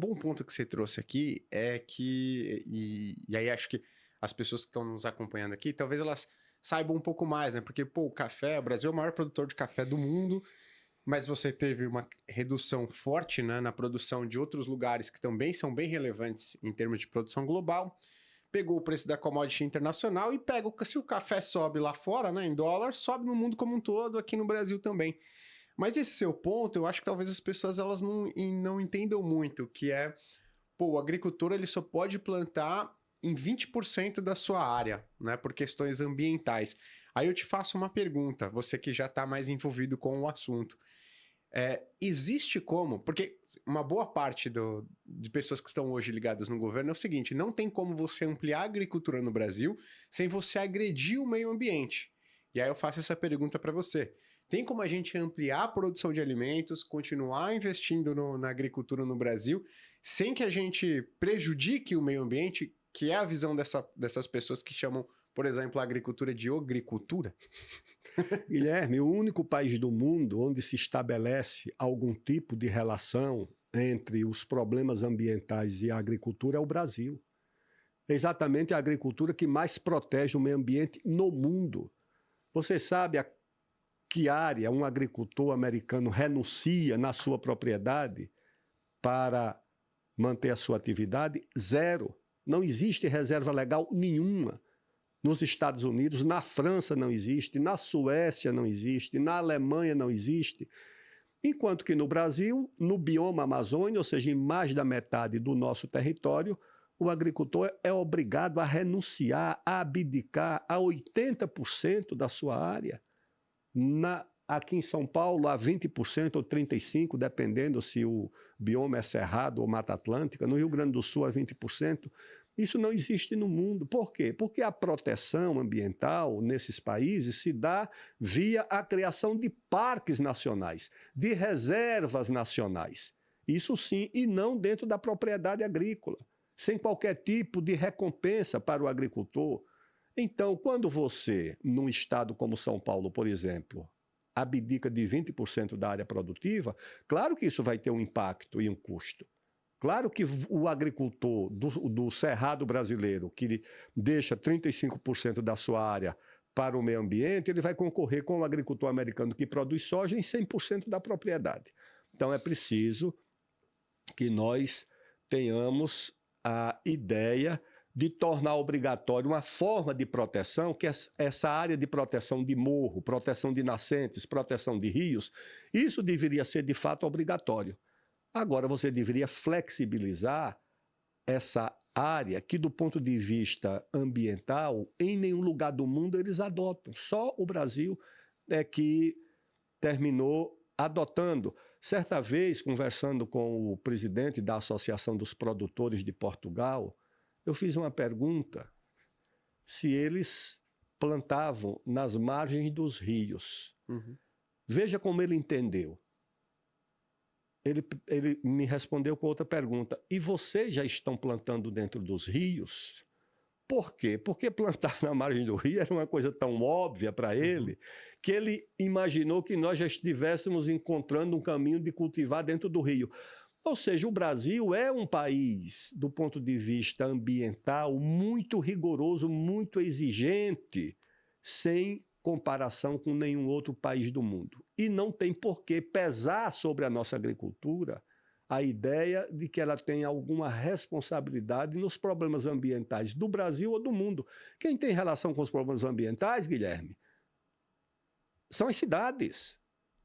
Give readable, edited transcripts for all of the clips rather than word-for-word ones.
bom ponto que você trouxe aqui é que, e aí acho que as pessoas que estão nos acompanhando aqui, talvez elas saibam um pouco mais, né? Porque, pô, o Brasil é o maior produtor de café do mundo, mas você teve uma redução forte, né, na produção de outros lugares que também são bem relevantes em termos de produção global. Pegou o preço da commodity internacional e pega, se o café sobe lá fora, né, em dólar, sobe no mundo como um todo, aqui no Brasil também. Mas esse seu ponto, eu acho que talvez as pessoas elas não entendam muito, que é, pô, o agricultor ele só pode plantar em 20% da sua área, né, por questões ambientais. Aí eu te faço uma pergunta, você que já está mais envolvido com o assunto. Existe como, porque uma boa parte de pessoas que estão hoje ligadas no governo é o seguinte, não tem como você ampliar a agricultura no Brasil sem você agredir o meio ambiente. E aí eu faço essa pergunta para você. Tem como a gente ampliar a produção de alimentos, continuar investindo na agricultura no Brasil, sem que a gente prejudique o meio ambiente, que é a visão dessas pessoas que chamam, por exemplo, a agricultura de ogricultura? Guilherme, o único país do mundo onde se estabelece algum tipo de relação entre os problemas ambientais e a agricultura é o Brasil. É exatamente a agricultura que mais protege o meio ambiente no mundo. Você sabe a que área um agricultor americano renuncia na sua propriedade para manter a sua atividade? Zero. Não existe reserva legal nenhuma. Nos Estados Unidos, na França não existe, na Suécia não existe, na Alemanha não existe. Enquanto que no Brasil, no bioma Amazônia, ou seja, em mais da metade do nosso território, o agricultor é obrigado a renunciar, a abdicar a 80% da sua área. Aqui em São Paulo, a 20% ou 35%, dependendo se o bioma é cerrado ou Mata Atlântica. No Rio Grande do Sul, a 20%. Isso não existe no mundo. Por quê? Porque a proteção ambiental nesses países se dá via a criação de parques nacionais, de reservas nacionais. Isso sim, e não dentro da propriedade agrícola, sem qualquer tipo de recompensa para o agricultor. Então, quando você, num estado como São Paulo, por exemplo, abdica de 20% da área produtiva, claro que isso vai ter um impacto e um custo. Claro que o agricultor do cerrado brasileiro, que deixa 35% da sua área para o meio ambiente, ele vai concorrer com o agricultor americano que produz soja em 100% da propriedade. Então é preciso que nós tenhamos a ideia de tornar obrigatório uma forma de proteção, que essa área de proteção de morro, proteção de nascentes, proteção de rios, isso deveria ser de fato obrigatório. Agora você deveria flexibilizar essa área que, do ponto de vista ambiental, em nenhum lugar do mundo eles adotam. Só o Brasil é que terminou adotando. Certa vez, conversando com o presidente da Associação dos Produtores de Portugal, eu fiz uma pergunta se eles plantavam nas margens dos rios. Uhum. Veja como ele entendeu. Ele me respondeu com outra pergunta. E vocês já estão plantando dentro dos rios? Por quê? Porque plantar na margem do rio era uma coisa tão óbvia para ele, que ele imaginou que nós já estivéssemos encontrando um caminho de cultivar dentro do rio. Ou seja, o Brasil é um país, do ponto de vista ambiental, muito rigoroso, muito exigente, sem comparação com nenhum outro país do mundo. E não tem por que pesar sobre a nossa agricultura a ideia de que ela tem alguma responsabilidade nos problemas ambientais do Brasil ou do mundo. Quem tem relação com os problemas ambientais, Guilherme, são as cidades.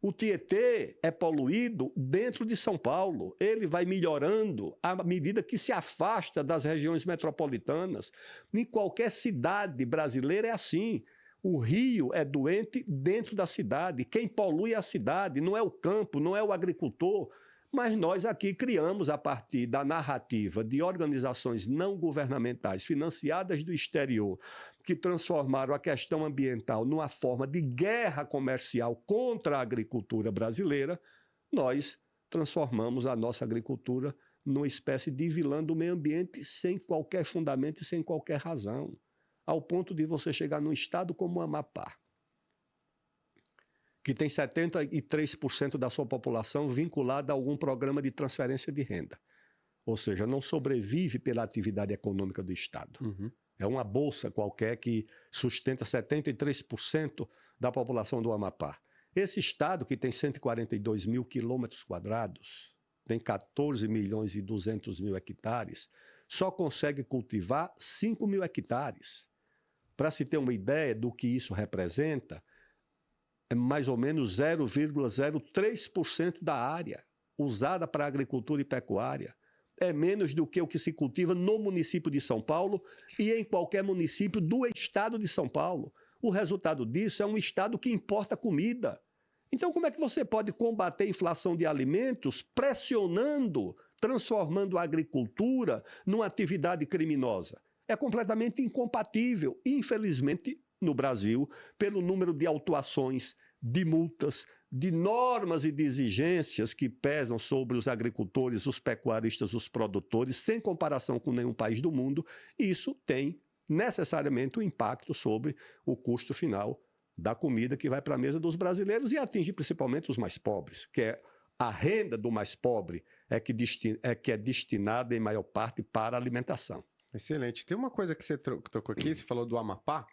O Tietê é poluído dentro de São Paulo. Ele vai melhorando à medida que se afasta das regiões metropolitanas. Em qualquer cidade brasileira é assim. O rio é doente dentro da cidade. Quem polui é a cidade, não é o campo, não é o agricultor. Mas nós aqui criamos, a partir da narrativa de organizações não governamentais financiadas do exterior, que transformaram a questão ambiental numa forma de guerra comercial contra a agricultura brasileira, nós transformamos a nossa agricultura numa espécie de vilã do meio ambiente sem qualquer fundamento e sem qualquer razão, ao ponto de você chegar num estado como o Amapá, que tem 73% da sua população vinculada a algum programa de transferência de renda. ou seja, não sobrevive pela atividade econômica do Estado. Uhum. É uma bolsa qualquer que sustenta 73% da população do Amapá. Esse estado, que tem 142 mil quilômetros quadrados, tem 14 milhões e 200 mil hectares, só consegue cultivar 5 mil hectares. Para se ter uma ideia do que isso representa, é mais ou menos 0,03% da área usada para agricultura e pecuária. É menos do que o que se cultiva no município de São Paulo e em qualquer município do estado de São Paulo. O resultado disso é um estado que importa comida. Então, como é que você pode combater a inflação de alimentos pressionando, transformando a agricultura numa atividade criminosa? É completamente incompatível. Infelizmente, no Brasil, pelo número de autuações, de multas, de normas e de exigências que pesam sobre os agricultores, os pecuaristas, os produtores, sem comparação com nenhum país do mundo, isso tem necessariamente um impacto sobre o custo final da comida que vai para a mesa dos brasileiros e atinge principalmente os mais pobres, que é a renda do mais pobre que é destinada em maior parte para a alimentação. Excelente. Tem uma coisa que você tocou aqui, você falou do Amapá,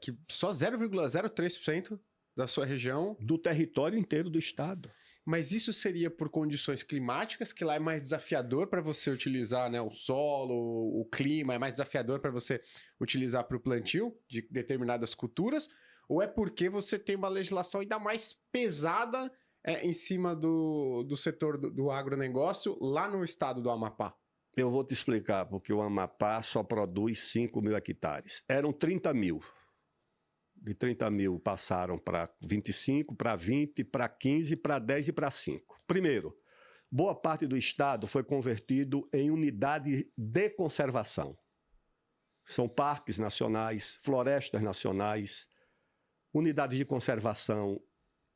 que só 0,03% da sua região... Do território inteiro do estado. Mas isso seria por condições climáticas, que lá é mais desafiador para você utilizar, né, o solo, o clima, é mais desafiador para você utilizar para o plantio de determinadas culturas, ou é porque você tem uma legislação ainda mais pesada em cima do setor do agronegócio lá no estado do Amapá? Eu vou te explicar, porque o Amapá só produz 5 mil hectares. Eram 30 mil. De 30 mil passaram para 25, para 20, para 15, para 10 e para 5. Primeiro, boa parte do estado foi convertido em unidade de conservação. São parques nacionais, florestas nacionais, unidade de conservação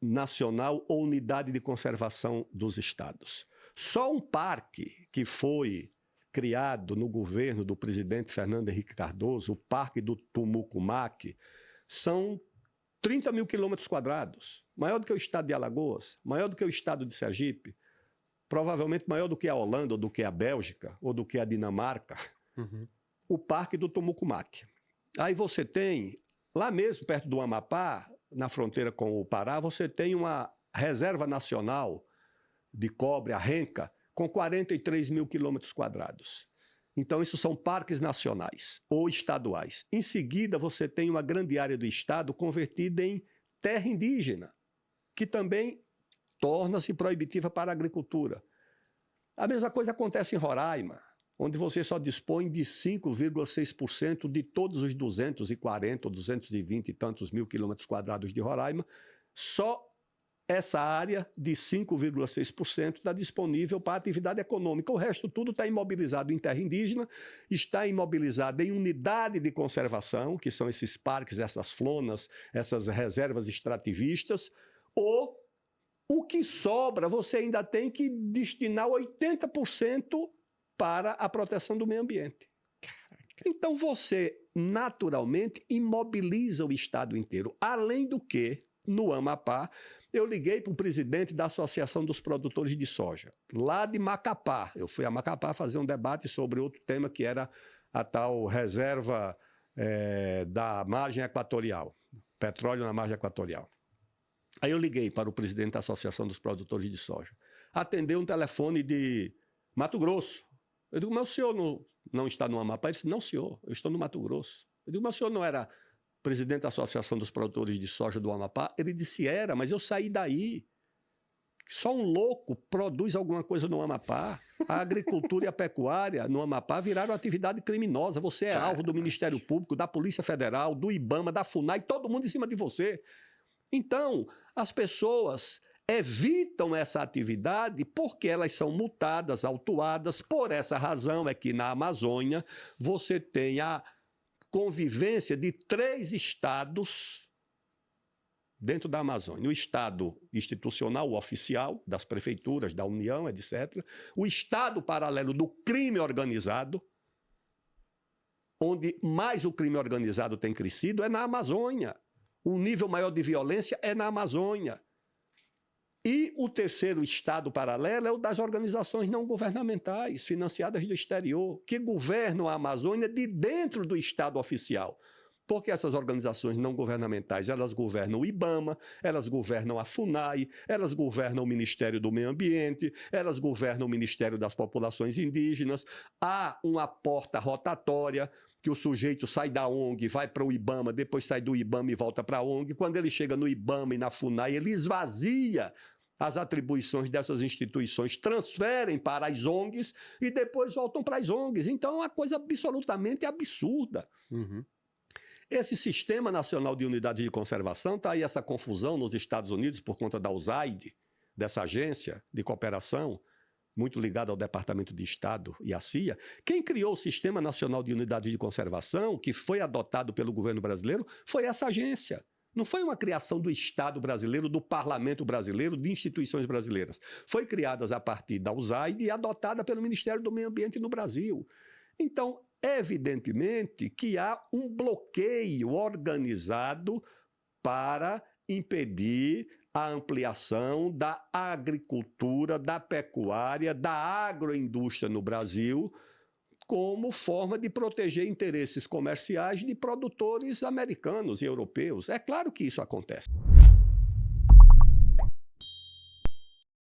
nacional ou unidade de conservação dos estados. Só um parque que foi criado no governo do presidente Fernando Henrique Cardoso, o Parque do Tumucumaque, são 30 mil quilômetros quadrados, maior do que o estado de Alagoas, maior do que o estado de Sergipe, provavelmente maior do que a Holanda, ou do que a Bélgica, ou do que a Dinamarca, o Parque do Tumucumaque. Aí você tem, lá mesmo perto do Amapá, na fronteira com o Pará, você tem uma reserva nacional de cobre, a Renca, com 43 mil quilômetros quadrados. Então, isso são parques nacionais ou estaduais. Em seguida, você tem uma grande área do estado convertida em terra indígena, que também torna-se proibitiva para a agricultura. A mesma coisa acontece em Roraima, onde você só dispõe de 5,6% de todos os 240 ou 220 e tantos mil quilômetros quadrados de Roraima, só essa área de 5,6% está disponível para atividade econômica. O resto tudo está imobilizado em terra indígena, está imobilizado em unidade de conservação, que são esses parques, essas flonas, essas reservas extrativistas, ou o que sobra você ainda tem que destinar 80% para a proteção do meio ambiente. Então você, naturalmente, imobiliza o estado inteiro. Além do que, no Amapá, eu liguei para o presidente da Associação dos Produtores de Soja, lá de Macapá. Eu fui a Macapá fazer um debate sobre outro tema, que era a tal reserva da margem equatorial, petróleo na margem equatorial. Aí eu liguei para o presidente da Associação dos Produtores de Soja. Atendeu um telefone de Mato Grosso. Eu digo, mas o senhor não está no Amapá? Ele disse, não, senhor, eu estou no Mato Grosso. Eu digo, mas o senhor não era presidente da Associação dos Produtores de Soja do Amapá? Ele disse, era, mas eu saí daí. Só um louco produz alguma coisa no Amapá. A agricultura e a pecuária no Amapá viraram atividade criminosa. Você é alvo do Ministério Público, da Polícia Federal, do IBAMA, da FUNAI, todo mundo em cima de você. Então, as pessoas evitam essa atividade porque elas são multadas, autuadas. Por essa razão é que na Amazônia você tem a convivência de 3 estados dentro da Amazônia. O estado institucional, o oficial, das prefeituras, da União, etc. O estado paralelo do crime organizado, onde mais o crime organizado tem crescido, é na Amazônia. O nível maior de violência é na Amazônia. E o terceiro estado paralelo é o das organizações não governamentais, financiadas do exterior, que governam a Amazônia de dentro do estado oficial. Porque essas organizações não governamentais, elas governam o IBAMA, elas governam a FUNAI, elas governam o Ministério do Meio Ambiente, elas governam o Ministério das Populações Indígenas. Há uma porta rotatória, que o sujeito sai da ONG, vai para o IBAMA, depois sai do IBAMA e volta para a ONG. Quando ele chega no IBAMA e na FUNAI, ele esvazia as atribuições dessas instituições, transferem para as ONGs e depois voltam para as ONGs. Então é uma coisa absolutamente absurda. Uhum. Esse Sistema Nacional de Unidade de Conservação, está aí essa confusão nos Estados Unidos por conta da USAID, dessa agência de cooperação, muito ligada ao Departamento de Estado e à CIA. Quem criou o Sistema Nacional de Unidade de Conservação, que foi adotado pelo governo brasileiro, foi essa agência. Não foi uma criação do Estado brasileiro, do Parlamento brasileiro, de instituições brasileiras. Foi criada a partir da USAID e adotada pelo Ministério do Meio Ambiente no Brasil. Então, evidentemente que há um bloqueio organizado para impedir a ampliação da agricultura, da pecuária, da agroindústria no Brasil, como forma de proteger interesses comerciais de produtores americanos e europeus. É claro que isso acontece.